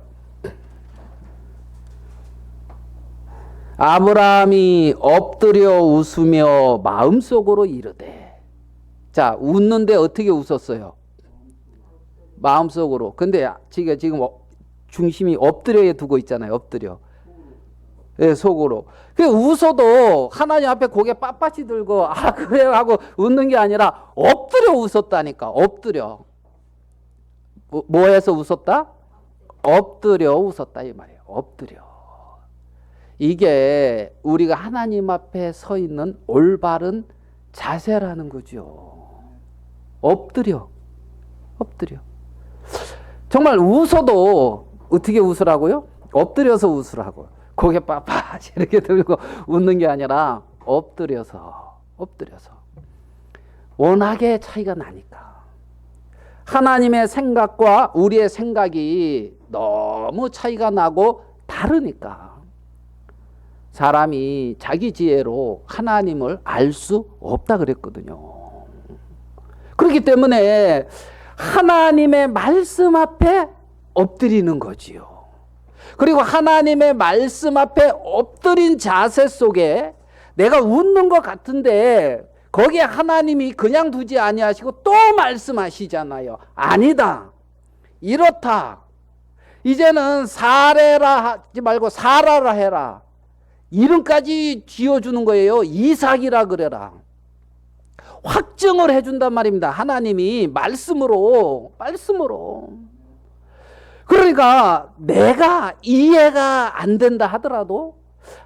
아브라함이 엎드려 웃으며 마음속으로 이르되. 자, 웃는데 어떻게 웃었어요? 마음속으로. 근데 지금 중심이 엎드려에 두고 있잖아요. 엎드려. 예, 속으로. 그 웃어도 하나님 앞에 고개 빳빳이 들고 아 그래요 하고 웃는 게 아니라 엎드려 웃었다니까. 엎드려. 뭐해서 웃었다? 엎드려 웃었다 이 말이에요. 엎드려. 이게 우리가 하나님 앞에 서 있는 올바른 자세라는 거죠. 엎드려. 엎드려. 정말 웃어도 어떻게 웃으라고요? 엎드려서 웃으라고. 고개 빳빳이 이렇게 들고 웃는 게 아니라 엎드려서. 워낙에 차이가 나니까. 하나님의 생각과 우리의 생각이 너무 차이가 나고 다르니까 사람이 자기 지혜로 하나님을 알 수 없다 그랬거든요. 그렇기 때문에 하나님의 말씀 앞에 엎드리는 거지요. 그리고 하나님의 말씀 앞에 엎드린 자세 속에 내가 웃는 것 같은데 거기에 하나님이 그냥 두지 아니하시고 또 말씀하시잖아요. 아니다. 이렇다. 이제는 사레라 하지 말고 사라라 해라. 이름까지 지어주는 거예요. 이삭이라 그래라. 확증을 해준단 말입니다. 하나님이 말씀으로. 그러니까 내가 이해가 안 된다 하더라도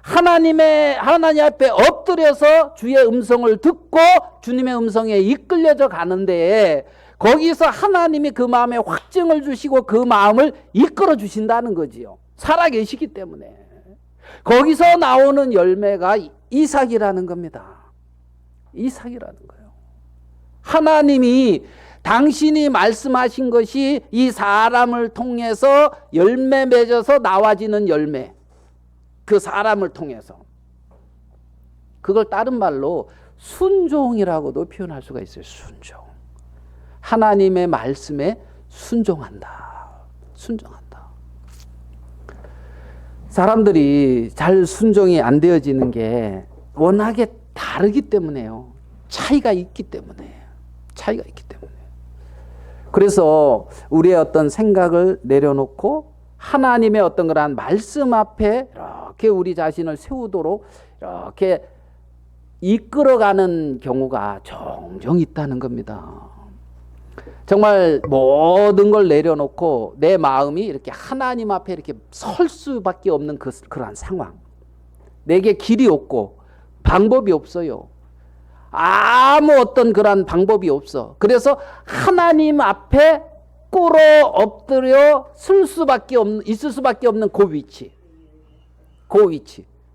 하나님 앞에 엎드려서 주의 음성을 듣고 주님의 음성에 이끌려져 가는데 거기서 하나님이 그 마음에 확증을 주시고 그 마음을 이끌어 주신다는 거지요. 살아계시기 때문에. 거기서 나오는 열매가 이삭이라는 겁니다. 이삭이라는 거예요. 하나님이 당신이 말씀하신 것이 이 사람을 통해서 열매 맺어서 나와지는 열매. 그 사람을 통해서. 그걸 다른 말로 순종이라고도 표현할 수가 있어요. 순종. 하나님의 말씀에 순종한다. 사람들이 잘 순종이 안 되어지는 게 워낙에 다르기 때문에요. 차이가 있기 때문에. 그래서 우리의 어떤 생각을 내려놓고 하나님의 어떤 그러한 말씀 앞에 이렇게 우리 자신을 세우도록 이렇게 이끌어가는 경우가 종종 있다는 겁니다. 정말 모든 걸 내려놓고 내 마음이 이렇게 하나님 앞에 이렇게 설 수밖에 없는 그러한 상황. 내게 길이 없고 방법이 없어요. 아무 어떤 그러한 방법이 없어. 그래서 하나님 앞에 꿇어 엎드려 있을 수밖에 없는 그 위치.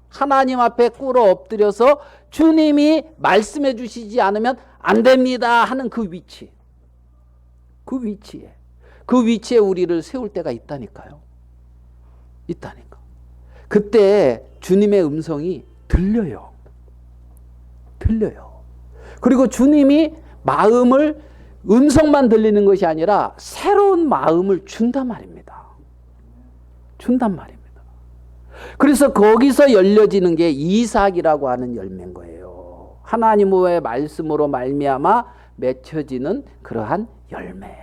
하나님 앞에 꿇어 엎드려서 주님이 말씀해 주시지 않으면 안 됩니다 하는 그 위치. 그 위치에 우리를 세울 때가 있다니까요. 그때 주님의 음성이 들려요. 그리고 주님이 음성만 들리는 것이 아니라 새로운 마음을 준단 말입니다. 그래서 거기서 열려지는 게 이삭이라고 하는 열매인 거예요. 하나님의 말씀으로 말미암아 맺혀지는 그러한 열매.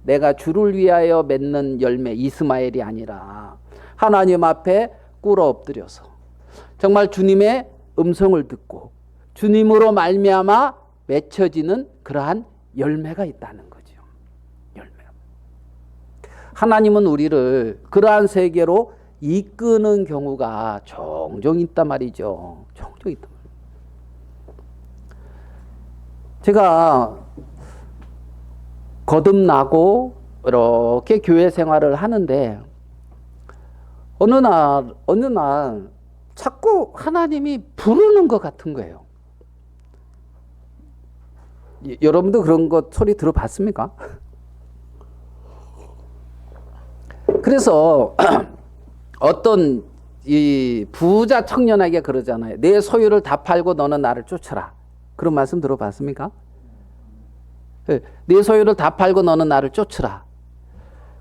내가 주를 위하여 맺는 열매 이스마엘이 아니라 하나님 앞에 꿇어 엎드려서 정말 주님의 음성을 듣고 주님으로 말미암아 맺혀지는 그러한 열매가 있다는 거죠. 열매. 하나님은 우리를 그러한 세계로 이끄는 경우가 종종 있단 말이죠. 제가 거듭나고 이렇게 교회 생활을 하는데 어느 날 자꾸 하나님이 부르는 것 같은 거예요. 여러분도 그런 거 소리 들어봤습니까? 그래서 어떤 이 부자 청년에게 그러잖아요. 내 소유를 다 팔고 너는 나를 쫓아라. 그런 말씀 들어봤습니까? 네 소유를 다 팔고 너는 나를 쫓으라.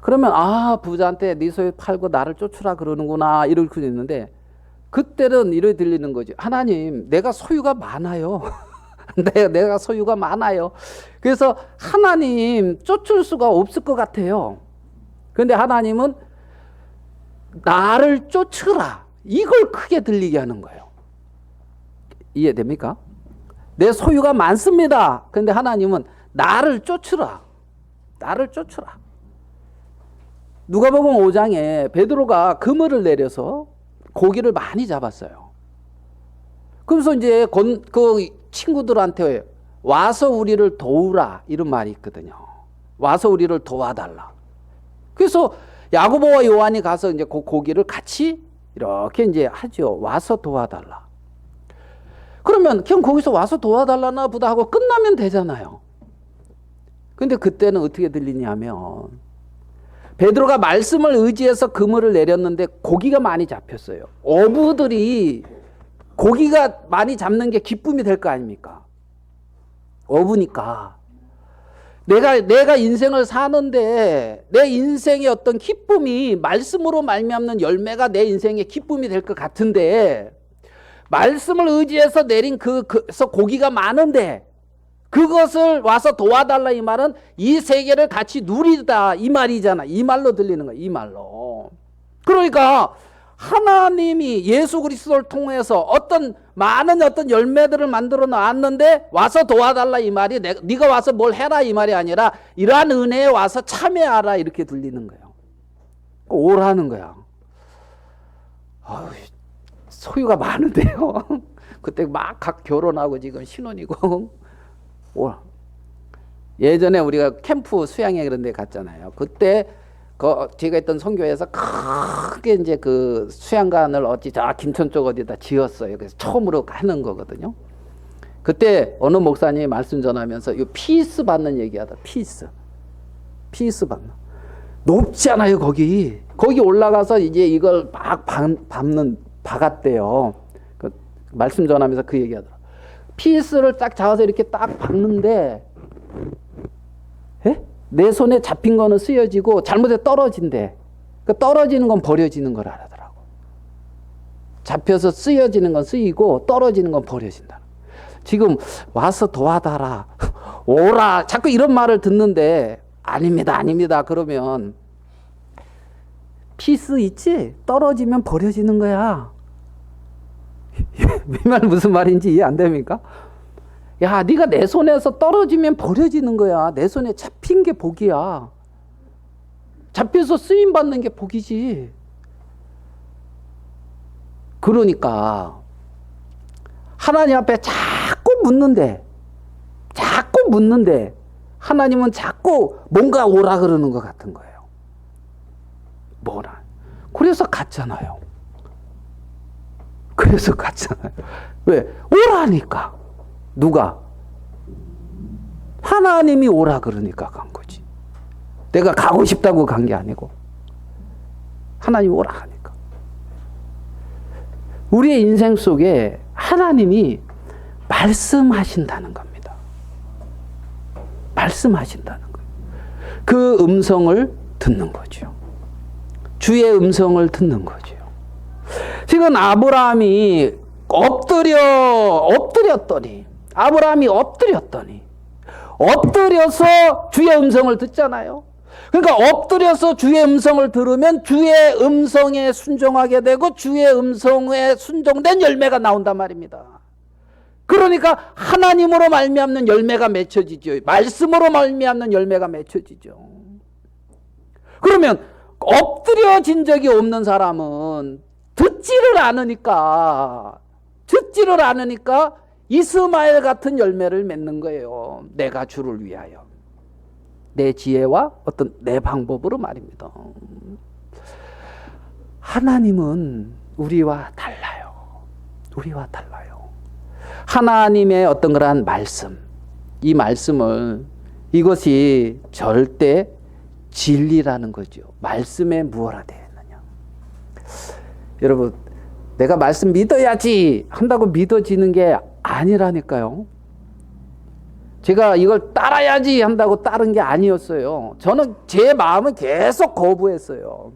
그러면 부자한테 네 소유 팔고 나를 쫓으라 그러는구나 이럴 수 있는데, 그때는 이렇게 들리는 거죠. 하나님, 내가 소유가 많아요. 내가 소유가 많아요. 그래서 하나님 쫓을 수가 없을 것 같아요. 그런데 하나님은 나를 쫓으라, 이걸 크게 들리게 하는 거예요. 이해됩니까? 내 소유가 많습니다. 그런데 하나님은 나를 쫓으라. 나를 쫓으라. 누가복음 5장에 베드로가 그물을 내려서 고기를 많이 잡았어요. 그래서 이제 그 친구들한테 와서 우리를 도우라 이런 말이 있거든요. 와서 우리를 도와달라. 그래서 야고보와 요한이 가서 이제 그 고기를 같이 이렇게 이제 하죠. 와서 도와달라. 그러면 그냥 거기서 와서 도와달라나 보다 하고 끝나면 되잖아요. 근데 그때는 어떻게 들리냐면, 베드로가 말씀을 의지해서 그물을 내렸는데 고기가 많이 잡혔어요. 어부들이 고기가 많이 잡는 게 기쁨이 될 거 아닙니까? 어부니까. 내가 인생을 사는데 내 인생의 어떤 기쁨이 말씀으로 말미암는 열매가 내 인생의 기쁨이 될 것 같은데, 말씀을 의지해서 내린 그래서 고기가 많은데 그것을 와서 도와달라 이 말은 이 세계를 같이 누리다 이 말이잖아. 이 말로 들리는 거야. 이 말로. 그러니까 하나님이 예수 그리스도를 통해서 어떤 많은 어떤 열매들을 만들어 놨는데 와서 도와달라 이 말이 네가 와서 뭘 해라 이 말이 아니라 이러한 은혜에 와서 참여하라 이렇게 들리는 거예요. 오라는 거야. 소유가 많은데요. 그때 막 각 결혼하고 지금 신혼이고. 예전에 우리가 캠프 수양회 그런 데 갔잖아요. 그때 제가 있던 선교회에서 크게 이제 그 수양관을 김천 쪽 어디다 지었어요. 그래서 처음으로 하는 거거든요. 그때 어느 목사님이 말씀 전하면서 이 피스 받는 얘기하다. 피스 받는. 높잖아요, 거기 올라가서 이제 이걸 막 박았대요. 그 말씀 전하면서 그 얘기하더라. 피스를 딱 잡아서 이렇게 딱 박는데, 내 손에 잡힌 거는 쓰여지고 잘못해 떨어진대. 그 떨어지는 건 버려지는 걸 알아더라고. 잡혀서 쓰여지는 건 쓰이고 떨어지는 건 버려진다. 지금 와서 도와달라, 오라, 자꾸 이런 말을 듣는데 아닙니다. 그러면 피스 있지? 떨어지면 버려지는 거야. 이 말 무슨 말인지 이해 안 됩니까? 야, 네가 내 손에서 떨어지면 버려지는 거야. 내 손에 잡힌 게 복이야. 잡혀서 쓰임 받는 게 복이지. 그러니까 하나님 앞에 자꾸 묻는데 하나님은 자꾸 뭔가 오라 그러는 것 같은 거예요. 뭐라? 그래서 갔잖아요. 왜? 오라니까. 누가? 하나님이 오라 그러니까 간 거지. 내가 가고 싶다고 간 게 아니고 하나님이 오라 하니까. 우리의 인생 속에 하나님이 말씀하신다는 겁니다. 말씀하신다는 거예요. 그 음성을 듣는 거죠. 주의 음성을 듣는 거죠. 지금 아브라함이 엎드렸더니 엎드려서 주의 음성을 듣잖아요. 그러니까 엎드려서 주의 음성을 들으면 주의 음성에 순종하게 되고 주의 음성에 순종된 열매가 나온단 말입니다. 그러니까 하나님으로 말미암는 열매가 맺혀지죠. 말씀으로 말미암는 열매가 맺혀지죠. 그러면 엎드려진 적이 없는 사람은 듣지를 않으니까 이스마엘 같은 열매를 맺는 거예요. 내가 주를 위하여. 내 지혜와 어떤 내 방법으로 말입니다. 하나님은 우리와 달라요. 우리와 달라요. 하나님의 어떤 그러한 말씀, 이 말씀을, 이것이 절대 진리라는 거죠. 말씀에 무엇라 되어 있느냐. 여러분, 내가 말씀 믿어야지 한다고 믿어지는 게 아니라니까요. 제가 이걸 따라야지 한다고 따른 게 아니었어요. 저는 제 마음을 계속 거부했어요.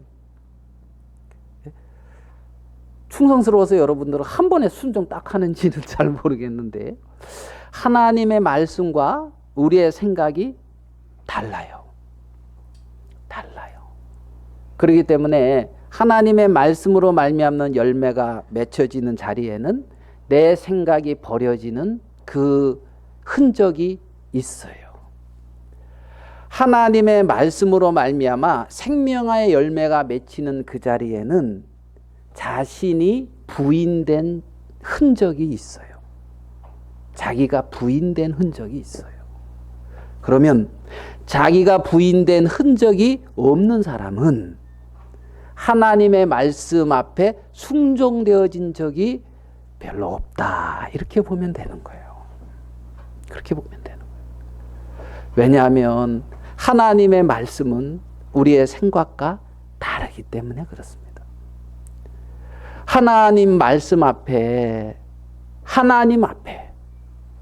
충성스러워서 여러분들은 한 번에 순종 딱 하는지는 잘 모르겠는데, 하나님의 말씀과 우리의 생각이 달라요. 달라요. 그렇기 때문에 하나님의 말씀으로 말미암는 열매가 맺혀지는 자리에는 내 생각이 버려지는 그 흔적이 있어요. 하나님의 말씀으로 말미암아 생명의 열매가 맺히는 그 자리에는 자신이 부인된 흔적이 있어요. 자기가 부인된 흔적이 있어요. 그러면 자기가 부인된 흔적이 없는 사람은 하나님의 말씀 앞에 순종되어진 적이 별로 없다. 이렇게 보면 되는 거예요. 그렇게 보면 되는 거예요. 왜냐하면 하나님의 말씀은 우리의 생각과 다르기 때문에 그렇습니다. 하나님 말씀 앞에, 하나님 앞에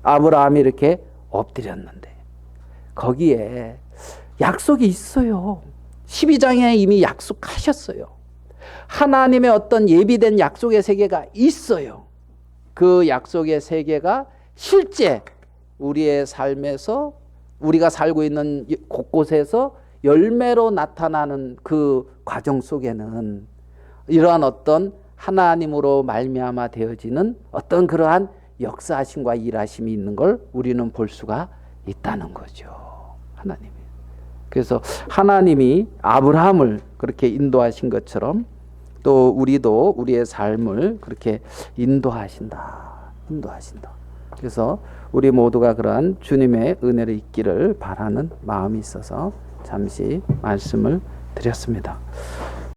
아브라함이 이렇게 엎드렸는데 거기에 약속이 있어요. 12장에 이미 약속하셨어요. 하나님의 어떤 예비된 약속의 세계가 있어요. 그 약속의 세계가 실제 우리의 삶에서, 우리가 살고 있는 곳곳에서 열매로 나타나는 그 과정 속에는 이러한 어떤 하나님으로 말미암아 되어지는 어떤 그러한 역사하심과 일하심이 있는 걸 우리는 볼 수가 있다는 거죠. 하나님이. 그래서 하나님이 아브라함을 그렇게 인도하신 것처럼 또 우리도 우리의 삶을 그렇게 인도하신다. 인도하신다. 그래서 우리 모두가 그러한 주님의 은혜를 잊기를 바라는 마음이 있어서 잠시 말씀을 드렸습니다.